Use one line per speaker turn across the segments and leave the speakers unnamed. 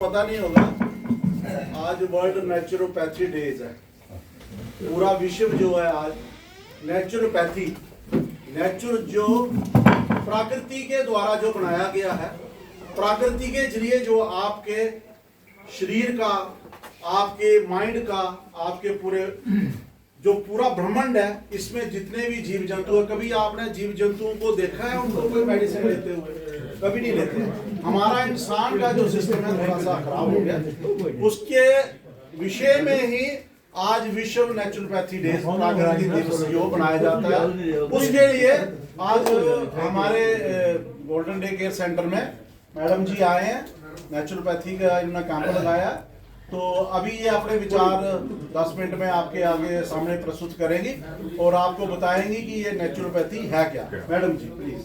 पता नहीं होगा आज वर्ल्ड नेचुरोपैथी डेज है। पूरा विश्व जो है आज नेचुरोपैथी जो प्रकृति के द्वारा जो बनाया गया है, प्रकृति के जरिए जो आपके शरीर का, आपके माइंड का, आपके पूरे जो पूरा ब्रह्मांड है, इसमें जितने भी जीव जंतु है, कभी आपने जीव जंतुओं को देखा है उनको कोई मेडिसिन लेते हुए? कभी नहीं लेते हैं। हमारा इंसान का जो सिस्टम है थोड़ा सा खराब हो गया। उसके विषय में ही आज विश्व नेचुरोपैथी डे प्राकृतिक दिवस जो बनाया जाता है, उसके लिए आज हमारे गोल्डन डे केयर सेंटर में मैडम जी आए हैं। नेचुरोपैथी का इन्होंने कैंप लगाया, तो अभी ये अपने विचार 10 मिनट में आपके आगे सामने प्रस्तुत करेंगी और आपको बताएंगी कि ये नेचुरोपैथी है क्या। Madam ji please.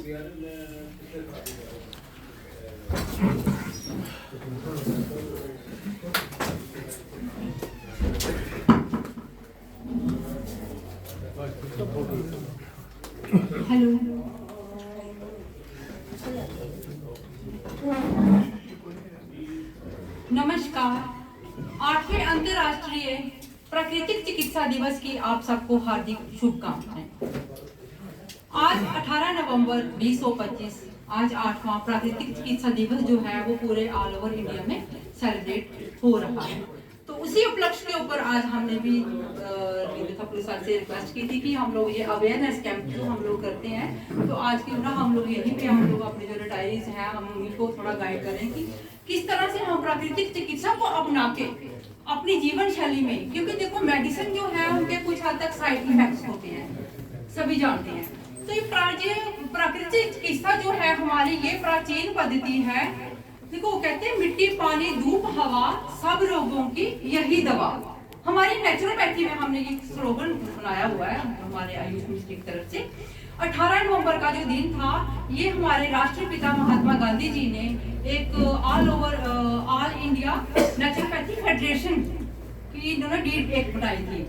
हेलो, नमस्कार। 8वें अंतर्राष्ट्रीय प्राकृतिक चिकित्सा दिवस की आप सबको हार्दिक शुभकामनाएं। आज 18 नवंबर 2025 आज 8वां प्राकृतिक चिकित्सा दिवस जो है वो पूरे ऑल ओवर इंडिया में सेलिब्रेट हो रहा है। तो उसी उपलक्ष्य के ऊपर आज हमने भी पुलिस से रिक्वेस्ट की थी कि हम लोग ये अवेयरनेस कैंप जो हम लोग करते हैं, तो आज क्यों ना हम लोग यहीं पे हम लोग अपने जो रिटायरीज हैं हम उनको थोड़ा गाइड करें कि किस तरह से हम प्राकृतिक चिकित्सा को अपना के अपनी जीवन शैली में, क्योंकि देखो मेडिसिन जो है उनके कुछ हद तक साइड इफेक्ट्स होते हैं, सभी जानते हैं। तो ये प्राकृतिक चिकित्सा जो है हमारी ये प्राचीन पद्धति है। देखो कहते हैं मिट्टी, पानी, धूप, हवा, सब रोगों की यही दवा। हमारी नेचुरोपैथी में हमने ये स्लोगन बनाया हुआ है हमारे आयुष मिनिस्ट्री की तरफ से। 18 नवंबर का जो दिन था, ये हमारे राष्ट्रपिता महात्मा गांधी जी ने एक ऑल इंडिया नेचुरोपैथी फेडरेशन की इन्होंने डीड एक बनाई थी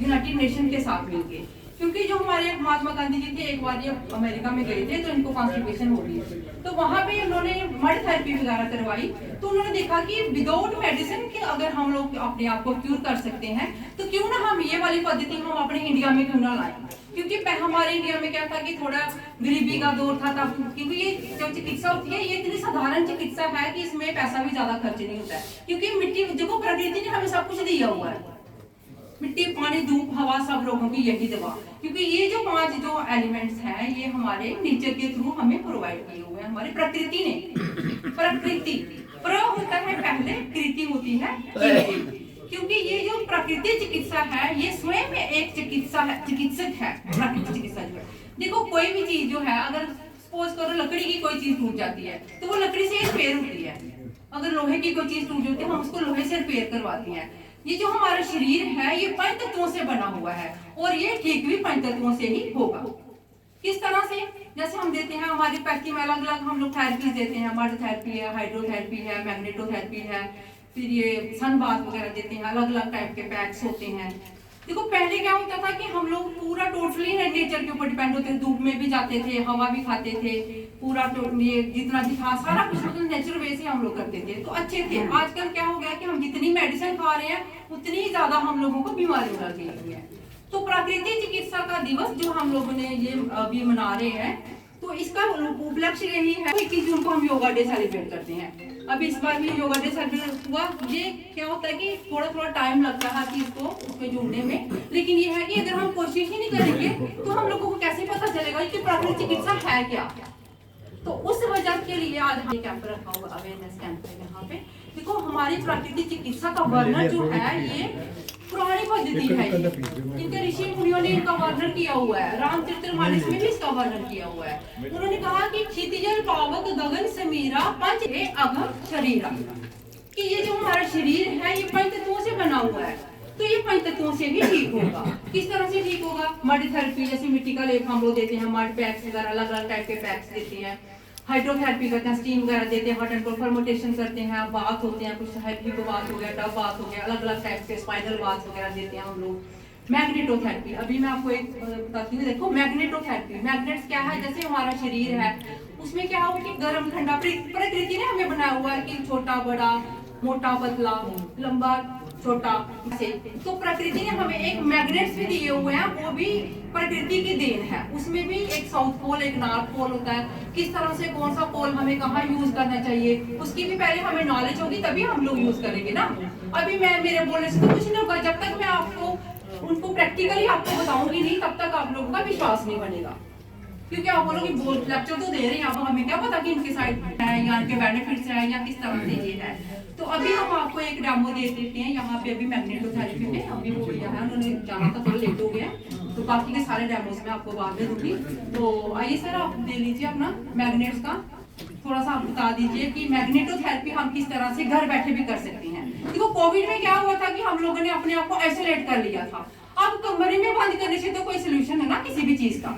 यूनाइटेड नेशन के साथ मिलके। क्योंकि जो हमारे महात्मा गांधी जी थे, एक बार ये अमेरिका में गए थे तो इनको कॉन्स्टिपेशन हो गई थी, तो वहां पे उन्होंने मड थेरेपी वगैरह करवाई। तो उन्होंने देखा कि विदाउट मेडिसिन के अगर हम लोग अपने आप को क्यूर कर सकते हैं, तो क्यों ना हम ये वाली पद्धति हम अपने इंडिया में क्यों ना लाएं। क्योंकि हमारे इंडिया में क्या था कि थोड़ा गरीबी का दौर था तब, क्योंकि ये जो चिकित्सा होती है ये इतनी साधारण चिकित्सा है कि इसमें पैसा भी ज्यादा खर्च नहीं होता है। क्योंकि मिट्टी देखो प्रकृति ने हमें सब कुछ दिया हुआ है, मिट्टी, पानी, धूप, हवा, सब रोगों की यही दवा। क्योंकि ये जो 5 जो एलिमेंट्स हैं ये हमारे नेचर के थ्रू हमें प्रोवाइड किए हुए हैं, हमारी प्रकृति ने। प्रकृति प्र होता है पहले, कृति होती है क्योंकि ये जो प्राकृतिक चिकित्सा है ये स्वयं में एक चिकित्सक है। प्राकृतिक चिकित्सा जो है, देखो कोई भी चीज जो है, अगर सपोज करो लकड़ी की कोई चीज टूट जाती है तो वो लकड़ी से रिपेयर होती है। अगर लोहे की कोई चीज टूट जाती है हम उसको लोहे से रिपेयर करवाते हैं। ये जो हमारा शरीर है ये 5 तत्वों से बना हुआ है और ये ठीक भी 5 तत्वों से ही होगा। किस तरह से? जैसे हम देते हैं हमारी पैथी में अलग अलग हम लोग थेरेपी देते हैं, मड थेरेपी है, हाइड्रोथेरेपी है, मैग्नेटोथेरेपी है, फिर ये सन बाथ वगैरह देते हैं, अलग अलग टाइप के पैक्स होते हैं। देखो पहले क्या होता था कि हम लोग पूरा टोटली नेचर के ऊपर डिपेंड होते थे, धूप में भी जाते थे, हवा भी खाते थे, पूरा ये जितना भी था सारा कुछ मतलब नेचुरल वे से हम लोग करते थे, तो अच्छे थे। आजकल क्या हो गया कि हम जितनी मेडिसिन खा रहे हैं उतनी ही ज्यादा हम लोगों को बीमारी लग गई है। तो प्राकृतिक चिकित्सा का दिवस जो हम लोगों ने ये अभी मना रहे हैं, तो इसका उपलक्ष्य यही है। 21 जून को हम योगा डे सेलिब्रेट करते हैं। अब इस बार भी योगा डे सेलिब्रेट हुआ। ये क्या होता है कि थोड़ा थोड़ा टाइम लगता है कि इसको उसमें जुड़ने में, लेकिन ये है कि अगर हम कोशिश ही नहीं करेंगे तो हम लोगों को कैसे पता चलेगा कि प्राकृतिक चिकित्सा है क्या। तो उस वजह के लिए आज हम कैंप रखा हुआ, अवेयरनेस कैंप है यहाँ पे। देखो हमारी प्राकृतिक चिकित्सा का वर्णन जो है ये पुरानी पद्धति है। इनके ऋषि मुनियों ने इनका वर्णन किया हुआ है, रामचरितमानस में भी इसका वर्णन किया हुआ है। उन्होंने कहा कि क्षितिजल पावक गगन समीरा पंच अघम शरीरा, कि ये जो हमारा शरीर है ये 5 तत्वों से बना हुआ है, तो ये 5 तत्वों से भी ठीक होगा। किस तरह से ठीक होगा? मड थेरेपी जैसे मिट्टी का लेप हम लोग देते हैं, मड पैक्स वगैरह अलग अलग टाइप के पैक्स देते हैं। हाइड्रोथेरेपी करते हैं, स्टीम वगैरह देते हैं, हॉट एंड कोल्ड फर्मेंटेशन करते हैं, बाथ होते हैं, कुछ हैप्पी को बाथ हो गया, टब बाथ हो गया, अलग अलग टाइप के स्पाइनल बाथ वगैरह देते हैं हम लोग। मैग्नेटोथेरेपी, अभी मैं आपको एक बताती हूँ। देखो मैग्नेटोथेरेपी, मैग्नेट्स क्या है, जैसे हमारा शरीर है उसमें क्या हो कि गर्म ठंडा प्रकृति ने हमें बनाया हुआ है कि छोटा बड़ा मोटा पतला, लंबा छोटा से। तो प्रकृति ने हमें एक मैग्नेट्स भी दिए हुए हैं, वो भी प्रकृति की देन है। उसमें भी एक साउथ पोल एक नॉर्थ पोल होता है। किस तरह से कौन सा पोल हमें कहाँ यूज करना चाहिए उसकी भी पहले हमें नॉलेज होगी, तभी हम लोग यूज करेंगे ना। अभी मैं मेरे बोलने से तो कुछ नहीं होगा, जब तक मैं आपको उनको प्रैक्टिकली आपको बताऊंगी नहीं तब तक आप लोगों का विश्वास नहीं बनेगा। क्योंकि आप बोलोगे बोल लेक्चर तो दे रहे हैं, अब हमें क्या पता कि इनके साइड है या इनके बेनिफिट्स है या किस तरह से ये है। तो अभी हम आपको एक डेमो दे देते हैं। यहाँ पे अभी मैग्नेटोथेरेपी में अभी वो भैया है, उन्होंने जाना था, थोड़ा लेट हो गया, तो बाकी के सारे डेमोज में आपको बाद में दूंगी। तो आइए सर आप दे लीजिए अपना मैग्नेट्स का, थोड़ा सा आप बता दीजिए कि मैग्नेटोथेरेपी हम किस तरह से घर बैठे भी कर सकते हैं। देखो कोविड में क्या हुआ था कि हम लोगों ने अपने आप को आइसोलेट कर लिया था। अब कमरे में बंद करने से तो कोई सोल्यूशन है ना किसी भी चीज का।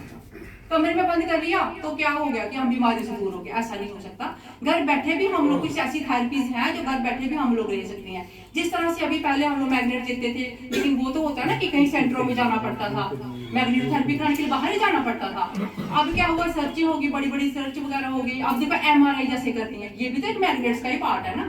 कमरे में बंद कर लिया तो क्या हो गया कि हम बीमारी से दूर हो गए, ऐसा नहीं हो सकता। घर बैठे भी हम लोग कुछ ऐसी थेरेपीज हैं जो घर बैठे भी हम लोग ले सकते हैं। जिस तरह से अभी पहले हम लोग मैग्नेट देते थे, लेकिन वो तो होता है ना कि कहीं सेंटरों में जाना पड़ता था, मैग्नेट थेरेपी कराने के लिए बाहर ही जाना पड़ता था। अब क्या हुआ, सर्चिंग होगी, बड़ी बड़ी सर्च वगैरह हो गई। अब देखो MRI जैसे करते हैं, ये भी तो एक मैग्नेट्स का ही पार्ट है ना।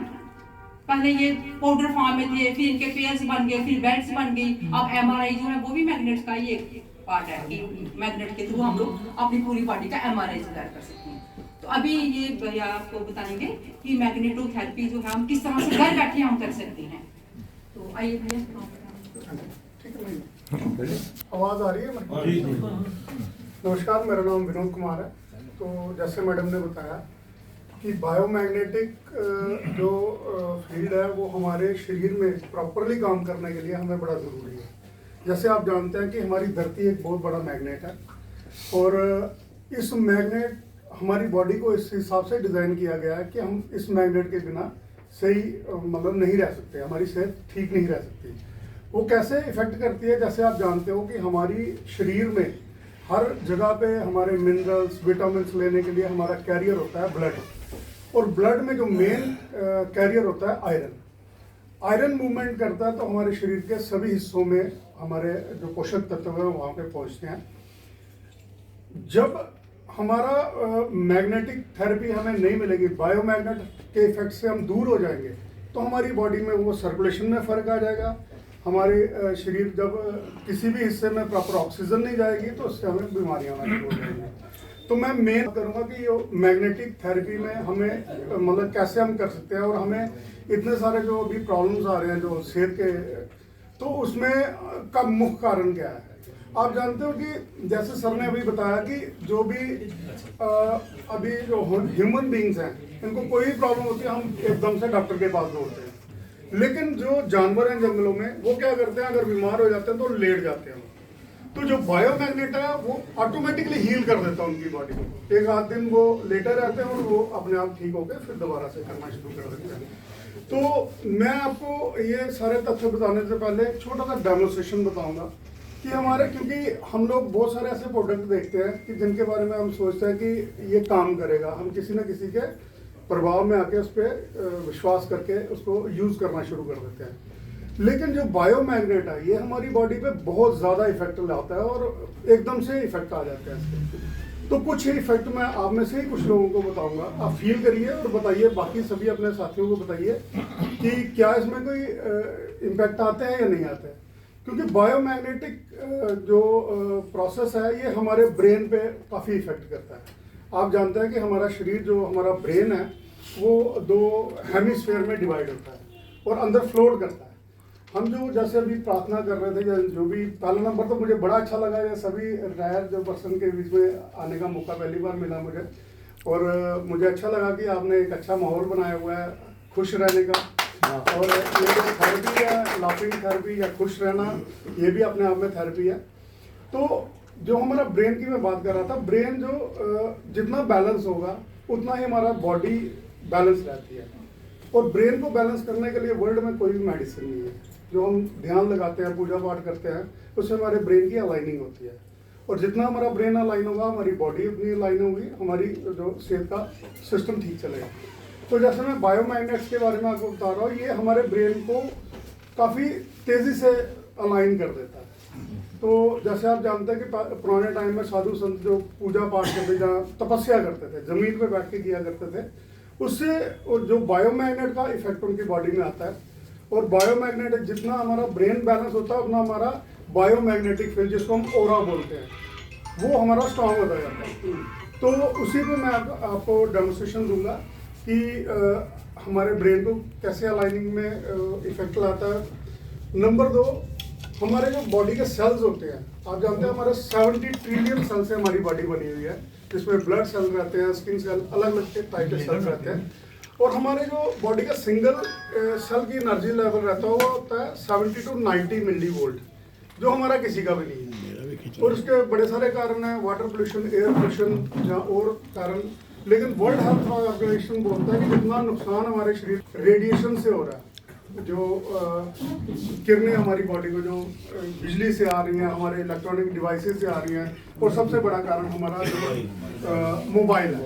पहले ये पाउडर फॉर्म में थे, फिर इनके पेयर्स बन गए, फिर बेल्ट्स बन गई। अब MRI जो है वो भी मैग्नेट्स का ही एक पार्ट है कि मैग्नेट के थ्रू हम लोग अपनी पूरी बॉडी का MRI तैयार कर सकते हैं। तो अभी ये भैया आपको बताएंगे कि मैग्नेटोथेरेपी जो है हम किस तरह से घर बैठे हम कर सकते हैं। तो आइए भैया।
ठीक है, आवाज आ रही है? जी जी। नमस्कार, मेरा नाम विनोद कुमार है। तो जैसे मैडम ने बताया कि बायोमैग्नेटिक जो फील्ड है वो हमारे शरीर में प्रॉपरली काम करने के लिए हमें बड़ा ज़रूरी है। जैसे आप जानते हैं कि हमारी धरती एक बहुत बड़ा मैग्नेट है और इस मैग्नेट हमारी बॉडी को इस हिसाब से डिज़ाइन किया गया है कि हम इस मैग्नेट के बिना सही मतलब नहीं रह सकते, हमारी सेहत ठीक नहीं रह सकती। वो कैसे इफेक्ट करती है, जैसे आप जानते हो कि हमारी शरीर में हर जगह पे हमारे मिनरल्स विटामिन्स लेने के लिए हमारा कैरियर होता है ब्लड, और ब्लड में जो मेन कैरियर होता है आयरन। आयरन मूवमेंट करता है तो हमारे शरीर के सभी हिस्सों में हमारे जो पोषक तत्व हैं वहाँ पे पहुँचते हैं। जब हमारा मैग्नेटिक थेरेपी हमें नहीं मिलेगी, बायोमैग्नेट के इफेक्ट से हम दूर हो जाएंगे, तो हमारी बॉडी में वो सर्कुलेशन में फ़र्क आ जाएगा। हमारे शरीर जब किसी भी हिस्से में प्रॉपर ऑक्सीजन नहीं जाएगी तो उससे हमें बीमारियाँ आना शुरू हो जाएंगी। तो मैं मेन करूँगा कि ये मैग्नेटिक थेरेपी में हमें मतलब कैसे हम कर सकते हैं, और हमें इतने सारे जो अभी प्रॉब्लम्स आ रहे हैं जो सेहत के, तो उसमें का मुख्य कारण क्या है। आप जानते हो कि जैसे सर ने अभी बताया कि जो भी अभी जो ह्यूमन बींग्स हैं इनको कोई भी प्रॉब्लम होती है हम एकदम से डॉक्टर के पास दौड़ते हैं, लेकिन जो जानवर हैं जंगलों में वो क्या करते हैं, अगर बीमार हो जाते हैं तो लेट जाते हैं। तो जो बायोमैग्नेट है वो ऑटोमेटिकली हील कर देता है उनकी बॉडी को। एक आध दिन वो लेटे रहते हैं और वो अपने आप ठीक होकर फिर दोबारा से करना शुरू कर देते हैं। तो मैं आपको ये सारे तथ्य बताने से पहले एक छोटा सा डेमोन्स्ट्रेशन बताऊंगा कि हमारे, क्योंकि हम लोग बहुत सारे ऐसे प्रोडक्ट देखते हैं कि जिनके बारे में हम सोचते हैं कि ये काम करेगा, हम किसी न किसी के प्रभाव में आके उस पर विश्वास करके उसको यूज़ करना शुरू कर देते हैं। लेकिन जो बायोमैग्नेट है ये हमारी बॉडी पे बहुत ज़्यादा इफेक्ट लाता है और एकदम से इफेक्ट आ जाते हैं इसके। तो कुछ ही इफेक्ट मैं आप में से ही कुछ लोगों को बताऊंगा, आप फील करिए और बताइए, बाकी सभी अपने साथियों को बताइए कि क्या इसमें कोई इम्पैक्ट आते हैं या नहीं आते हैं। क्योंकि बायोमैग्नेटिक जो प्रोसेस है ये हमारे ब्रेन पे काफ़ी इफेक्ट करता है। आप जानते हैं कि हमारा शरीर जो हमारा ब्रेन है वो 2 हेमिस्फीयर में डिवाइड होता है और अंदर फ्लोट करता है। हम जो जैसे अभी प्रार्थना कर रहे थे, जो भी पहला नंबर तो मुझे बड़ा अच्छा लगा, ये सभी रायर जो पर्सन के बीच में आने का मौका पहली बार मिला मुझे, और मुझे अच्छा लगा कि आपने एक अच्छा माहौल बनाया हुआ है खुश रहने का। और ये जो थेरेपी है, लाफिंग थेरेपी या खुश रहना, ये भी अपने आप में थेरेपी है। तो जो हमारा ब्रेन की मैं बात कर रहा था, ब्रेन जो जितना बैलेंस होगा उतना ही हमारा बॉडी बैलेंस रहती है। और ब्रेन को बैलेंस करने के लिए वर्ल्ड में कोई भी मेडिसिन नहीं है। जो हम ध्यान लगाते हैं, पूजा पाठ करते हैं, उससे हमारे ब्रेन की अलाइनिंग होती है, और जितना हमारा ब्रेन अलाइन होगा हमारी बॉडी उतनी अलाइन होगी, हमारी जो सेहत का सिस्टम ठीक चलेगा। तो जैसे मैं बायोमैग्नेट्स के बारे में आपको बता रहा हूँ, ये हमारे ब्रेन को काफ़ी तेज़ी से अलाइन कर देता है। तो जैसे आप जानते हैं कि पुराने टाइम में साधु संत जो पूजा पाठ करते, जहाँ तपस्या करते थे, ज़मीन पे बैठ के किया करते थे, उससे जो बायोमैग्नेट का इफेक्ट उनकी बॉडी में आता है, और बायोमैग्नेटिक जितना हमारा ब्रेन बैलेंस होता है उतना हमारा बायोमैग्नेटिक फील्ड जिसको हम ओरा बोलते हैं वो हमारा स्ट्रांग होता जाता है। तो उसी पे मैं आपको डेमोन्स्ट्रेशन दूंगा कि हमारे ब्रेन को कैसे अलाइनिंग में इफेक्ट लाता है। नंबर 2, हमारे जो बॉडी के सेल्स होते हैं, आप जानते हैं हमारे 70 ट्रिलियन सेल से हमारी बॉडी बनी हुई है, जिसमें ब्लड सेल रहते हैं, स्किन सेल, अलग अलग टाइप के सेल्स रहते हैं। और हमारे जो बॉडी का सिंगल सेल की एनर्जी लेवल रहता है वो होता है 70 to 90 मिली वोल्ट, जो हमारा किसी का भी नहीं है। और उसके बड़े सारे कारण हैं, वाटर पोल्यूशन, एयर पोल्यूशन या और कारण। लेकिन वर्ल्ड हेल्थ ऑर्गेनाइजेशन बोलता है कि जितना नुकसान हमारे शरीर रेडिएशन से हो रहा है, जो किरणें हमारी बॉडी को जो बिजली से आ रही हैं, हमारे इलेक्ट्रॉनिक डिवाइसेस से आ रही हैं, और सबसे बड़ा कारण हमारा जो मोबाइल है।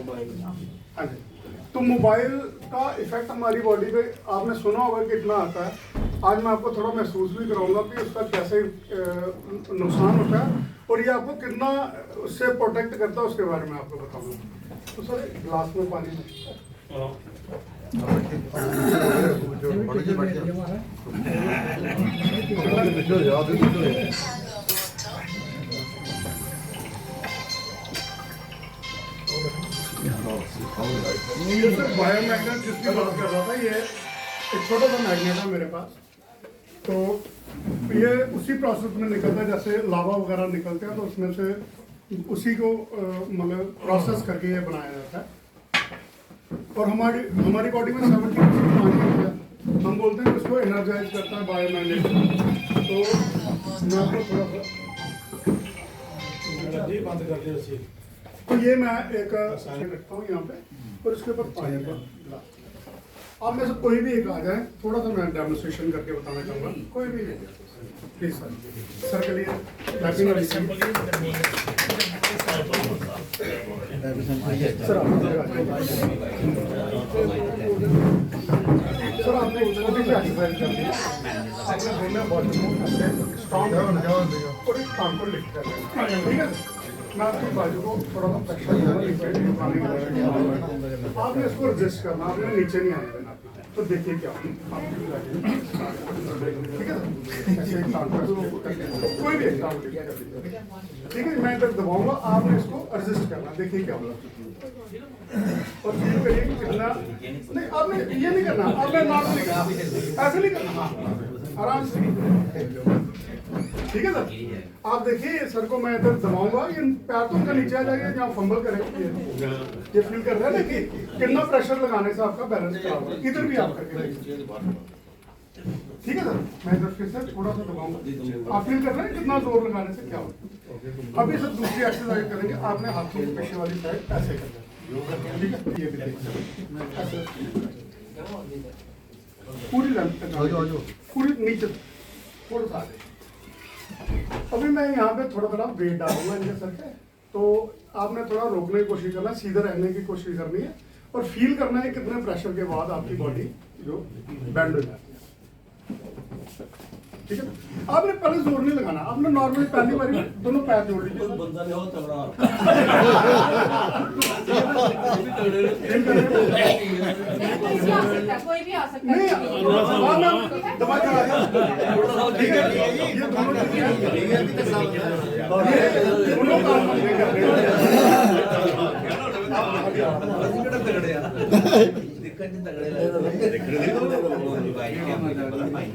हाँ जी, तो मोबाइल का इफेक्ट हमारी बॉडी पे आपने सुना होगा कितना आता है। आज मैं आपको थोड़ा महसूस भी कराऊंगा कि उसका कैसे नुकसान होता है और ये आपको कितना उससे प्रोटेक्ट करता है, उसके बारे में आपको बताऊंगा। तो सर ग्लास में पानी ये सर बायोमैग्नेट जिसकी बात कर रहा था, ये एक छोटा सा मैग्नेट है मेरे पास। तो ये उसी प्रोसेस में निकलता है जैसे लावा वगैरह निकलते हैं, तो उसमें से उसी को मतलब प्रोसेस करके ये बनाया जाता है। और हमारी बॉडी में 70% पानी होता है, हम बोलते हैं उसको एनर्जाइज करता है बायोमैग्नेट। तो मैं आपको थोड़ा सा बंद कर दिया। तो ये मैं एक रखता हूँ यहाँ पे, और उसके ऊपर पानी का गिलास। आप में से कोई भी एक आ जाए, थोड़ा सा मैं डेमोन्स्ट्रेशन करके बताना चाहूँगा। कोई भी प्लीज सर के लिए क्लैपिंग वाली सर आपने छोटी सी एक्सरसाइज कर दी, आपने दोनों बॉडी को स्ट्रॉन्ग और एक काम को लिफ्ट कर लेना, ठीक है। मैं आपकी बाजू को थोड़ा सा प्रेशर दूंगा, आपने इसको एडजस्ट करना, आपने नीचे नहीं आने देना। तो देखिए क्या ठीक है, ऐसे कोई भी काम, ठीक है। मैं इधर दबाऊंगा, आपने इसको एडजस्ट करना, देखिए क्या होगा। और फील करिए कितना, नहीं आपने ये नहीं करना, आपने नॉर्मली करना, ऐसे नहीं करना, आराम से, ठीक है सर। आप देखिए सर को मैं इधर दबाऊंगा, ये पैर तो उनका नीचे आ जाएगा जहाँ फंबल करेंगे। ये फील कर रहे हैं ना कि कितना प्रेशर लगाने से आपका बैलेंस खराब होगा। इधर भी आप करके देखिए, ठीक है सर। मैं इधर फिर से थोड़ा सा दबाऊंगा, आप फील कर रहे हैं कितना जोर लगाने से क्या होगा। अभी सर दूसरी एक्सरसाइज करेंगे, आपने हाथों की पीछे वाली साइड ऐसे करना है, ठीक है। ये भी देखिए पूरी लेंथ तक, पूरी नीचे थोड़ा सा आगे। अभी मैं यहाँ पे थोड़ा थोड़ा वेट डालूंगा इनके सर पे, तो आपने थोड़ा रोकने की कोशिश करना है, सीधा रहने की कोशिश करनी है, और फील करना है कितने प्रेशर के बाद आपकी बॉडी जो बैंड हो जाती है, ठीक है। आपने पहले जोर नहीं लगाना, आपने नॉर्मली पहली बारी में दोनों पैर जोड़ लीजिए।
कोई भी आ सकता
नहीं दबा ठीक है, ये दोनों दोनों काम नहीं कर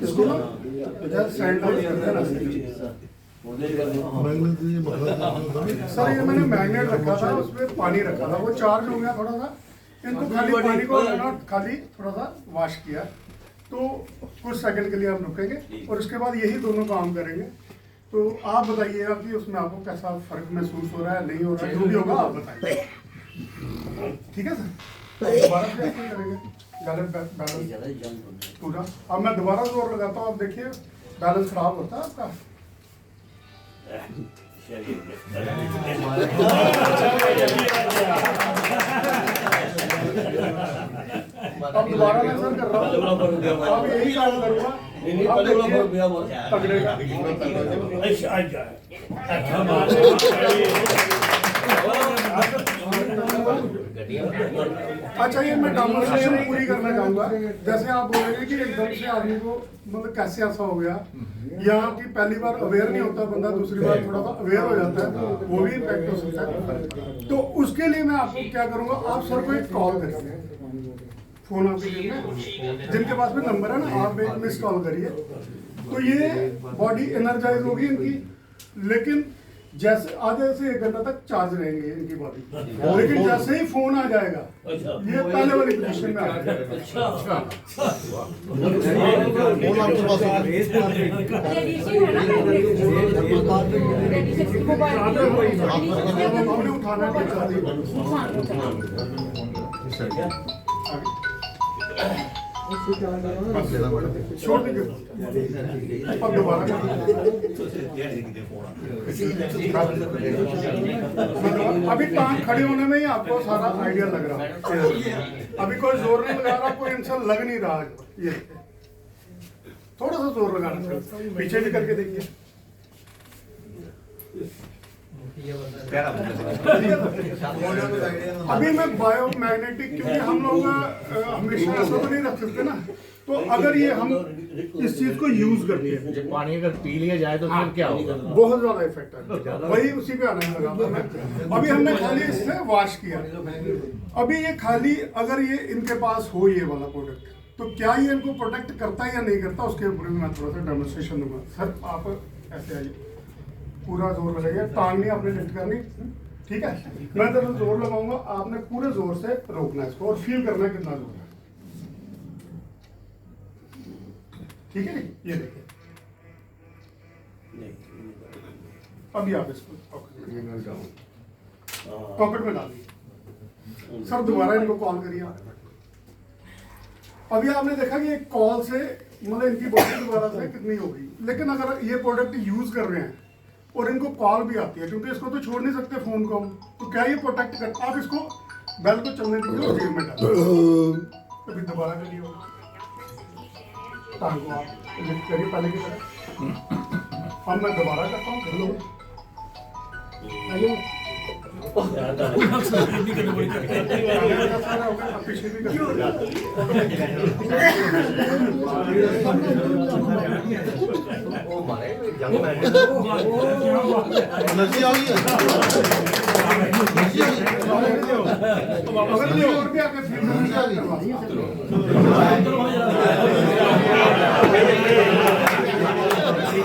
इसको सर ये मैंने मैग्नेट रखा था, उसमें पानी रखा था, वो चार्ज हो गया थोड़ा सा, इनको खाली पानी को खाली थोड़ा सा वॉश किया। तो कुछ सेकंड के लिए आप रुकेंगे और उसके बाद यही दोनों काम करेंगे। तो आप बताइएगा कि उसमें आपको कैसा फर्क महसूस हो रहा है, नहीं हो रहा है, जो भी होगा आप बताइए, ठीक है सर। दोबारा से करेंगे बैलेंस पूरा। अब मैं दोबारा जोर लगाता हूँ, आप देखिए बैलेंस खराब होता है आपका। अब दोबारा मैं सर कर रहा हूँ, अब यही काम करूँगा। तगड़े का अच्छा, ये मैं डेमोन्स्ट्रेशन पूरी करना चाहूंगा। जैसे आप बोल रहे हैं कि एकदम से आदमी को मतलब कैसे ऐसा हो गया, या कि पहली बार अवेयर नहीं होता बंदा, दूसरी बार थोड़ा सा अवेयर हो जाता है, तो वो भी इम्पैक्ट हो सकता है। तो उसके लिए मैं आपको क्या करूंगा, आप सर को एक कॉल करिए, फोन आपके जेब में, जिनके पास में नंबर है ना, आप एक मिस कॉल करिए, तो ये बॉडी एनर्जाइज होगी इनकी। लेकिन जैसे आधे से 1 घंटा तक चार्ज रहेंगे इनकी बॉडी, लेकिन जैसे ही फोन आ जाएगा ये पहले वाली पोजीशन में आ जाएगा। हमने उठाना छोड़ दीजिए, अब दोबारा अभी टांग खड़े होने में ही आपको सारा आइडिया लग रहा है। अभी कोई जोर नहीं लगा रहा, कोई इंसान लग नहीं रहा। ये थोड़ा सा जोर लगाना चाहिए, पीछे भी करके देखिए। अभी मैं बायोमैग्नेटिक, क्योंकि हम लोग हमेशा ऐसा तो नहीं रख सकते ना, तो अगर ये हम इस चीज को यूज करते हैं,
पानी अगर पी लिया जाए तो फिर क्या होगा?
बहुत ज्यादा इफेक्ट है, वही उसी पे आने लगा था मैं। अभी हमने खाली इससे वॉश किया, अभी ये खाली अगर ये इनके पास हो ये वाला प्रोडक्ट, तो क्या ये इनको प्रोटेक्ट करता है या नहीं करता, उसके ऊपर मैं थोड़ा सा डेमोन्स्ट्रेशन दूंगा। सर आप ऐसे आइए, पूरा जोर लगाइए, टांग नहीं आपने लिफ्ट करनी, ठीक है? मैं जब जोर लगाऊंगा आपने पूरे जोर से रोकना है इसको और फील करना है कितना जोर है, ठीक है? ये देखिए, अभी आप इसको पॉकेट में डालिए। सर दोबारा इनको कॉल करिए आप। अभी आपने देखा कि एक कॉल से मतलब इनकी बॉडी दोबारा से कितनी होगी, लेकिन अगर ये प्रोडक्ट यूज कर रहे हैं और इनको कॉल भी आती है, क्योंकि इसको तो छोड़ नहीं सकते फोन को हम, तो क्या ये प्रोटेक्ट कर, आप इसको बेल को चलने दीजिए और जेब में डालिए। अभी दोबारा करिए, टांग को आप लिफ्ट करिए पहले की तरह। अब मैं दोबारा करता हूँ, हेलो आइए, पीछे भी
एनर्जी आ गई है,
अगर ये और भी आके फील करवा